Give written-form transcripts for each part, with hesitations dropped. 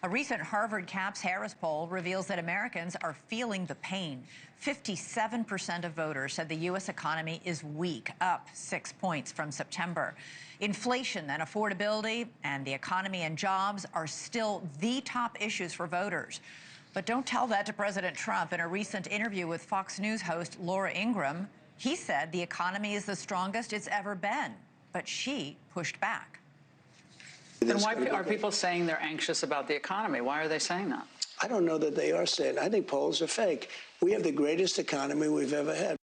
A recent Harvard Caps Harris poll reveals that Americans are feeling the pain. 57% of voters said the U.S. economy is weak, up 6 points from September. Inflation and affordability and the economy and jobs are still the top issues for voters. But don't tell that to President Trump. In a recent interview with Fox News host Laura Ingraham, he said the economy is the strongest it's ever been, but she pushed back. Then why are people saying they're anxious about the economy? Why are they saying that? I don't know that they are saying. I think polls are fake. We have the greatest economy we've ever had.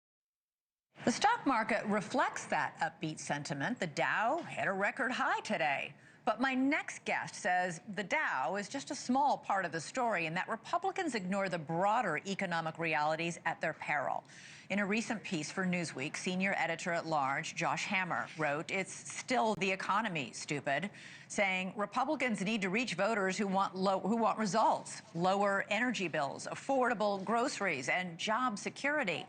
The stock market reflects that upbeat sentiment. The Dow hit a record high today. But my next guest says the Dow is just a small part of the story and that Republicans ignore the broader economic realities at their peril. In a recent piece for Newsweek, senior editor-at-large Josh Hammer wrote, "It's still the economy, stupid," saying Republicans need to reach voters who want results, lower energy bills, affordable groceries, and job security.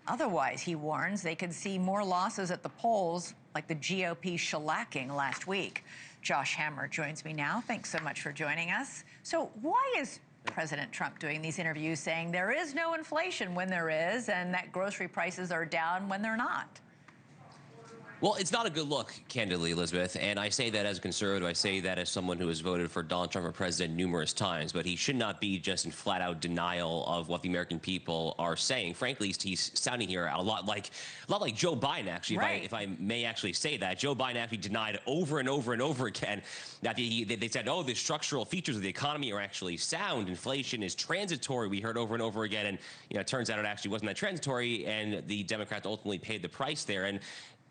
Otherwise, he warns, they could see more losses at the polls like the GOP shellacking last week. Josh Hammer joins me now. Thanks so much for joining us. So why is President Trump doing these interviews saying there is no inflation when there is and that grocery prices are down when they're not? Well, it's not a good look, candidly, Elizabeth, and I say that as a conservative. I say that as someone who has voted for Donald Trump for president numerous times, but he should not be just in flat-out denial of what the American people are saying. Frankly, he's sounding here a lot like Joe Biden, actually, right. if I may actually say that. Joe Biden actually denied over and over and over again that they said, oh, the structural features of the economy are actually sound. Inflation is transitory. We heard over and over again, and it turns out it actually wasn't that transitory, and the Democrats ultimately paid the price there. And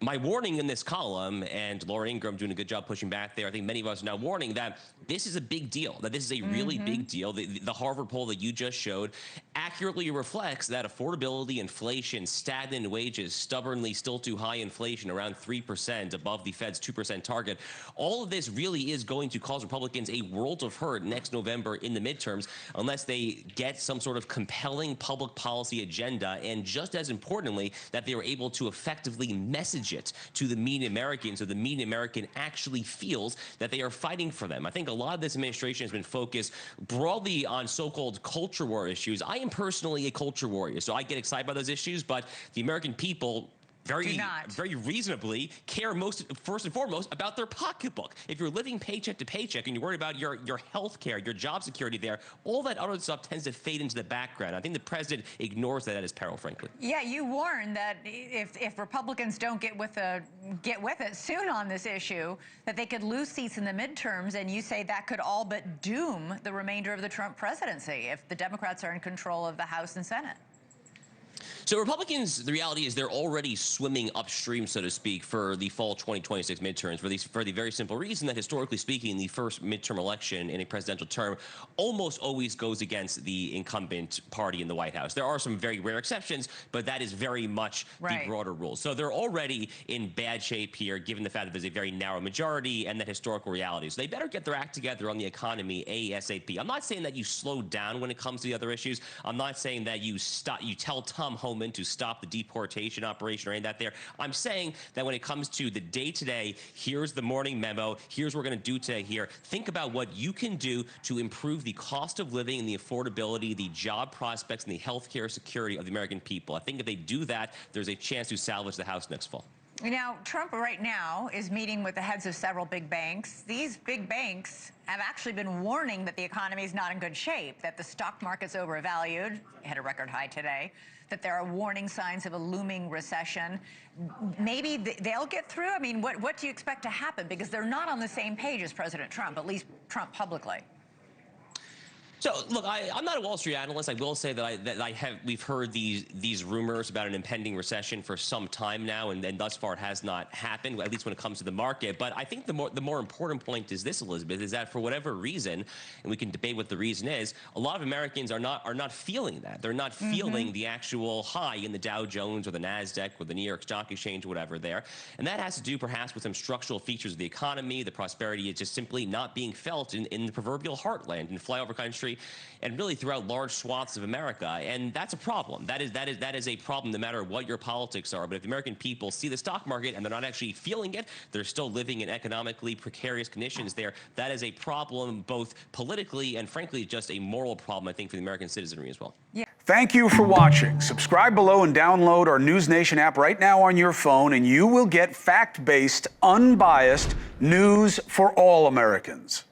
my warning in this column, and Laura Ingraham doing a good job pushing back there, I think many of us are now warning that this is a big deal, that this is a really big deal. The Harvard poll that you just showed accurately reflects that affordability, inflation, stagnant wages, stubbornly still too high inflation, around 3%, above the Fed's 2% target. All of this really is going to cause Republicans a world of hurt next November in the midterms unless they get some sort of compelling public policy agenda, and just as importantly, that they are able to effectively message it to the mean American, so the mean American actually feels that they are fighting for them. I think a lot of this administration has been focused broadly on so-called culture war issues. I am personally a culture warrior, so I get excited by those issues, but the American people very reasonably care first and foremost about their pocketbook. If you're living paycheck to paycheck and you're worried about your health care, your job security there, all that other stuff tends to fade into the background. I think the president ignores that at his peril, frankly. Yeah, you warn that if Republicans don't get with it soon on this issue, that they could lose seats in the midterms, and you say that could all but doom the remainder of the Trump presidency if the Democrats are in control of the House and Senate. So Republicans, the reality is they're already swimming upstream, so to speak, for the fall 2026 midterms for the very simple reason that, historically speaking, the first midterm election in a presidential term almost always goes against the incumbent party in the White House. There are some very rare exceptions, but that is very much the broader rule. So they're already in bad shape here, given the fact that there's a very narrow majority and that historical reality. So they better get their act together on the economy ASAP. I'm not saying that you slow down when it comes to the other issues. I'm not saying that you tell Tom Homan to stop the deportation operation or any of that there. I'm saying that when it comes to the day-to-day, here's the morning memo, here's what we're going to do today here. Think about what you can do to improve the cost of living and the affordability, the job prospects, and the health care security of the American people. I think if they do that, there's a chance to salvage the House next fall. Now, Trump right now is meeting with the heads of several big banks. These big banks have actually been warning that the economy is not in good shape, that the stock market's overvalued, hit a record high today, that there are warning signs of a looming recession. Maybe they'll get through? I mean, what do you expect to happen? Because they're not on the same page as President Trump, at least Trump publicly. So, look, I'm not a Wall Street analyst. I will say that we've heard these rumors about an impending recession for some time now, and thus far it has not happened, at least when it comes to the market. But I think the more important point is this, Elizabeth, is that for whatever reason, and we can debate what the reason is, a lot of Americans are not feeling that. They're not feeling the actual high in the Dow Jones or the NASDAQ or the New York Stock Exchange or whatever there. And that has to do perhaps with some structural features of the economy. The prosperity is just simply not being felt in the proverbial heartland, in flyover country country and really throughout large swaths of America. And that's a problem. That is a problem no matter what your politics are. But if the American people see the stock market and they're not actually feeling it, they're still living in economically precarious conditions there, that is a problem both politically and frankly just a moral problem, I think, for the American citizenry as well. Yeah. Thank you for watching. Subscribe below and download our NewsNation app right now on your phone, and you will get fact-based, unbiased news for all Americans.